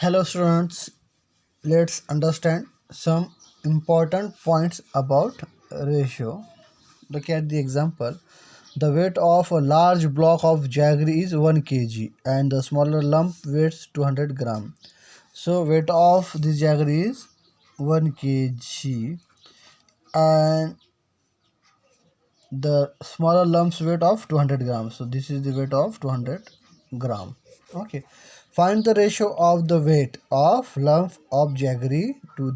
Hello students, let's understand some important points about ratio. Look at the example. The weight of a large block of jaggery is 1 kg and the smaller lump weighs 200 gram. So weight of this jaggery is 1 kg and the smaller lump's weight of 200 grams. So this is the weight of 200 gram. Okay. Find the ratio of the weight of lump of jaggery to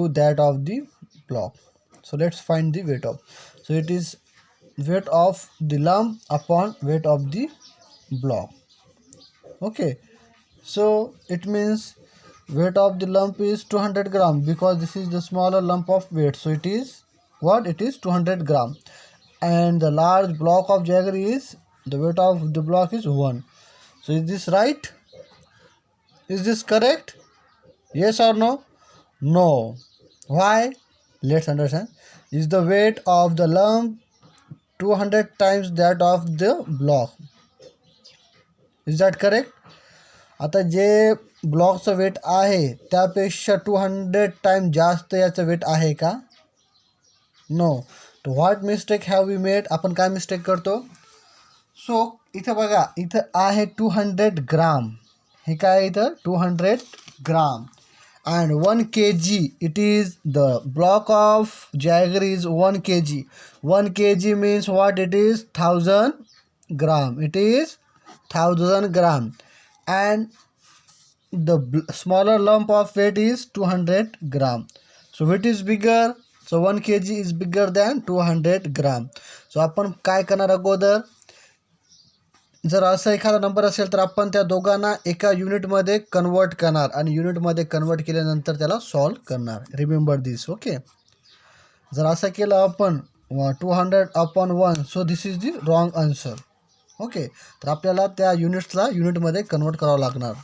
that of the block. So let's find the weight of. So it is weight of the lump upon weight of the block. Okay. So it means weight of the lump is 200 gram because this is the smaller lump of weight. So it is what? It is 200 gram. And the large block of jaggery is the weight of the block is 1. So is this right? Is this correct? Yes or no? No. Why? Let's understand. Is the weight of the lump 200 times that of the block? Is that correct? आता जे ब्लॉकचं wait आहे त्यापेक्षा 200 time जास्त याचं wait आहे का? No. तो what mistake have we made? आपण काय मिस्टेक करतो? सो इथं बघा, इथं आहे 200 ग्राम. हे काय इथं 200 ग्राम and 1 kg. It is the block of jaggery is 1 kg. 1 kg means what? It is 1000 gram. It is 1000 gram and the smaller lump of weight is 200 gram. So weight is bigger. So 1 kg is bigger than 200 gram. So आपण काय करणार अगोदर, जर असा एखादा number असेल तर आपण त्या दोघांना एका युनिटमध्ये कन्वर्ट करणार आणि युनिटमध्ये कन्वर्ट केल्यानंतर त्याला सॉल्व करणार. Remember this. ओके. जर असं केलं आपण 200/1, so this is the wrong answer. Okay. तर आपल्याला त्या युनिट्सला युनिटमध्ये कन्वर्ट करावं लागणार.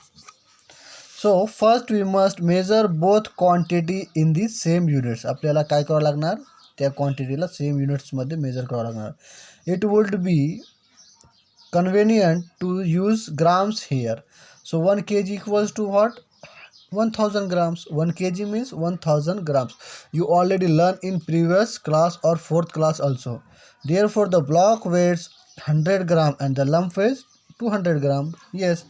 So first we must measure both quantity in the same units. आपल्याला काय करावं लागणार? त्या क्वांटिटीला सेम युनिट्समध्ये मेजर करावं लागणार. It would be convenient to use grams here. So 1 kg equals to what? 1000 grams. 1 kg means 1000 grams. You already learned in previous class or 4th class also. Therefore the block weighs 100 gram and the lump weighs 200 gram. Yes.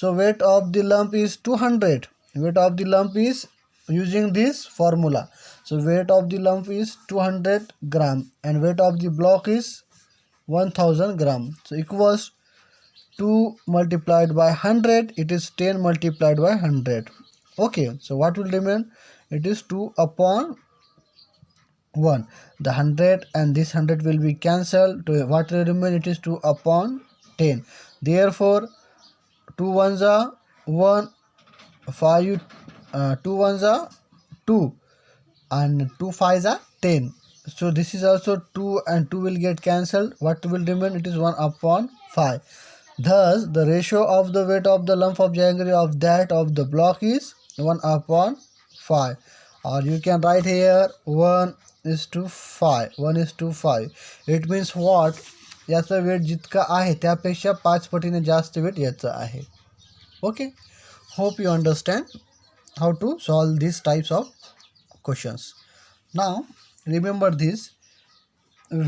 So weight of the lump is 200. Weight of the lump is using this formula. So weight of the lump is 200 gram and weight of the block is 1000 gram. So equals 2 multiplied by 100. It is 10 multiplied by 100. Okay. So what will remain? It is 2/1. The 100 and this 100 will be cancelled. To what will remain? It is 2/10. Therefore 2 ones are 1, 5, 2 ones are 2 and 2 5s are 10. So this is also 2 and 2 will get cancelled. What will remain? It is 1/5. Thus the ratio of the weight of the lump of jaggery of that of the block is 1/5. Or you can write here 1:5. 1:5. It means what? याचं wait जितका आहे त्यापेक्षा 5 पटीने जास्त wait याचं आहे. Okay. Hope you understand how to solve these types of questions. Now remember this.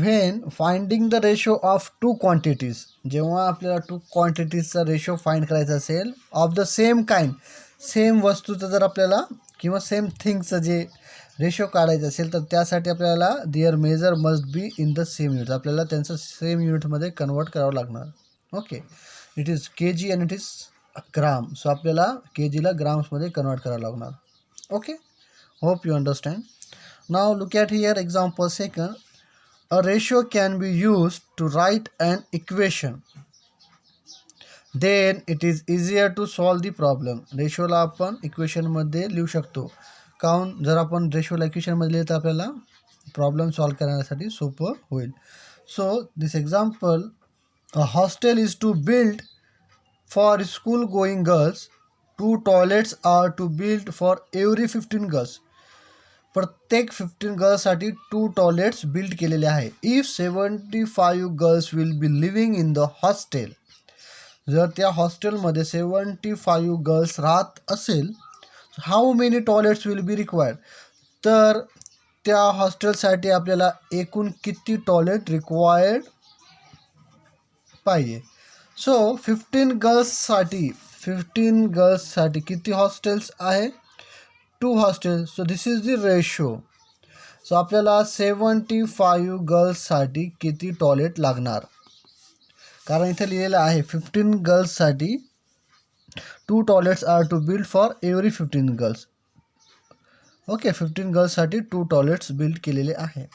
When finding the ratio of two quantities, जेव्हा आपल्याला 2 क्वांटिटीजचा रेशो फाइंड करायचा असेल of the same kind, same वस्तूचं जर आपल्याला किंवा सेम थिंगचं जे रेशो काढायचं असेल तर त्यासाठी आपल्याला their measure must be in the same unit. आपल्याला त्यांचं सेम युनिटमध्ये कन्वर्ट करावं लागणार. ओके. इट इज के G and it is gram. सो आपल्याला के जीला ग्राम्समध्ये कन्वर्ट करावं लागणार. Okay. Hope you understand. Now look at here example second. A ratio can be used to write an equation. Then it is easier to solve the problem. रेशोला आपण इक्वेशनमध्ये लिहू शकतो. काऊन? जर आपण रेशोला इक्वेशनमध्ये लिहिलं तर आपल्याला प्रॉब्लेम सॉल्व करण्यासाठी सोपं होईल. So this example, a hostel is to build for school going girls. 2 toilets are to build for every 15 girls. प्रत्येक 15 गर्ल्ससाठी 2 टॉयलेट्स बिल्ड केलेले आहे. If 75 girls will be living in the hostel. जर त्या हॉस्टेलमध्ये 75 गर्ल्स राहत असेल, how many toilets will be required, तर त्या हॉस्टेलसाठी आपल्याला एकूण किती टॉयलेट रिक्वायर्ड पाहिजे. सो 15 गर्ल्ससाठी किती हॉस्टेल्स आहे, 2 hostels. So this is the ratio. So आपल्याला 75 गर्ल्ससाठी किती टॉयलेट लागणार, कारण इथे लिहिलेलं आहे 15 गर्ल्ससाठी 2 toilets are to build for every 15 girls. Okay, 15 गर्ल्ससाठी 2 टॉयलेट्स बिल्ड केलेले आहे.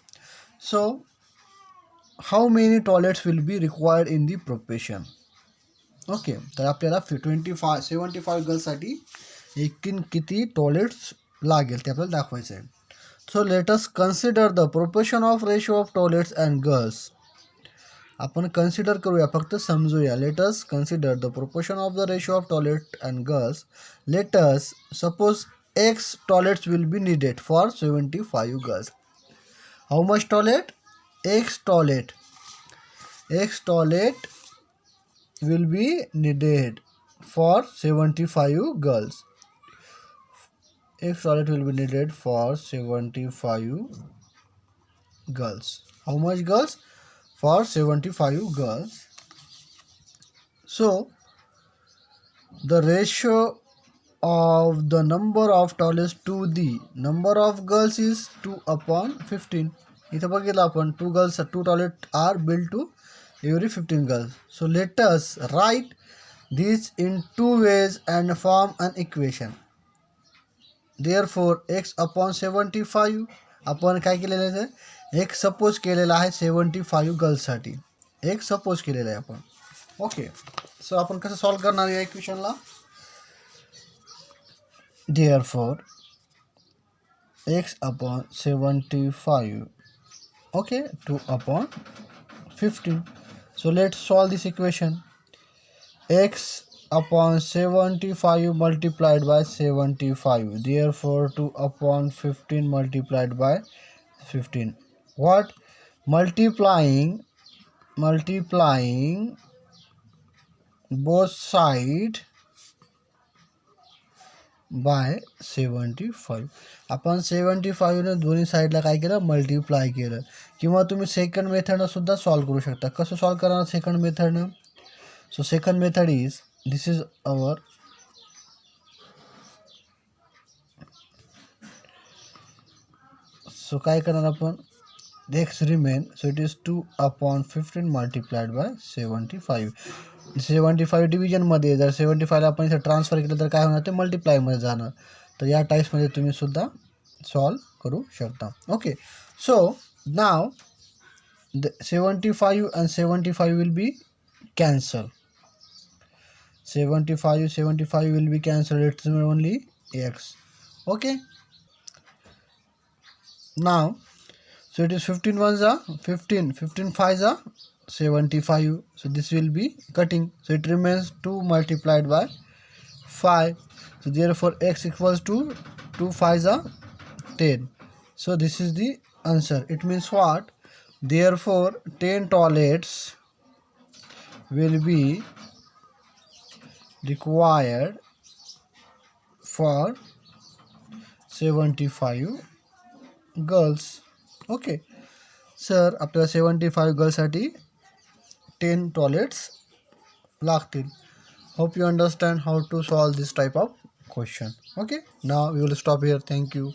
So how many toilets will be required in the profession. Okay, तर आपल्याला 75 गर्ल्ससाठी एकूण किती टॉयलेट्स लागेल ते आपल्याला दाखवायचं आहे. So let us consider the proportion of ratio of toilets and girls. आपण कन्सिडर करूया, फक्त समजूया. Let us consider the proportion of the ratio of toilet and girls. Let us suppose X toilets will be needed for 75 girls. How much toilet? X toilet will be needed for 75 girls. X toilet will be needed for 75 girls. How much girls? For 75 girls. So the ratio of the number of toilets to the number of girls is 2/15. इथं बघितलं आपण 2 toilet are built to every 15 girls. So let us write this in 2 ways and form an equation. Therefore x/75 आपण काय केलेलं आहे, एक suppose केलेला आहे 75 गर्ल्ससाठी, एक सपोज केलेला आहे आपण. ओके, सो आपण कसं सॉल्व करणार या इक्वेशनला. Therefore x/75, okay, 2/15. So let's solve this equation. x/75 multiplied by 75. Therefore 2/15 multiplied by 15. What? Multiplying both sides by 75. आपण 75ने दोन्ही साईडला काय केलं, मल्टिप्लाय केलं. किंवा तुम्ही सेकंड मेथडनं सुद्धा सॉल्व करू शकता. कसं सॉल्व करणार सेकंड मेथडनं? So second method is, this is our so काय करणार आपण, X remain. So it is 2/15 multiplied by 75. 75 डिव्हिजनमध्ये, जर 75ला आपण इथे ट्रान्सफर केलं तर काय होणार, ते मल्टिप्लायमध्ये जाणार. तर या टाईप्समध्ये तुम्ही सुद्धा सॉल्व करू शकता. Okay, so now 75 and 75 will be cancelled. 75 will be cancelled. It's only x. Okay. Now, so it is 15 ones are 15, 15 fives are 75. So this will be cutting. So it remains 2 multiplied by 5. So therefore x equals to 2 fives are 10. So this is the answer. It means what? Therefore 10 toilets will be required for 75 girls. Okay, sir, आपल्याला 75 गर्ल्ससाठी 10 toilets लागतील. Hope you understand how to solve this type of question. Okay, now we will stop here. Thank you.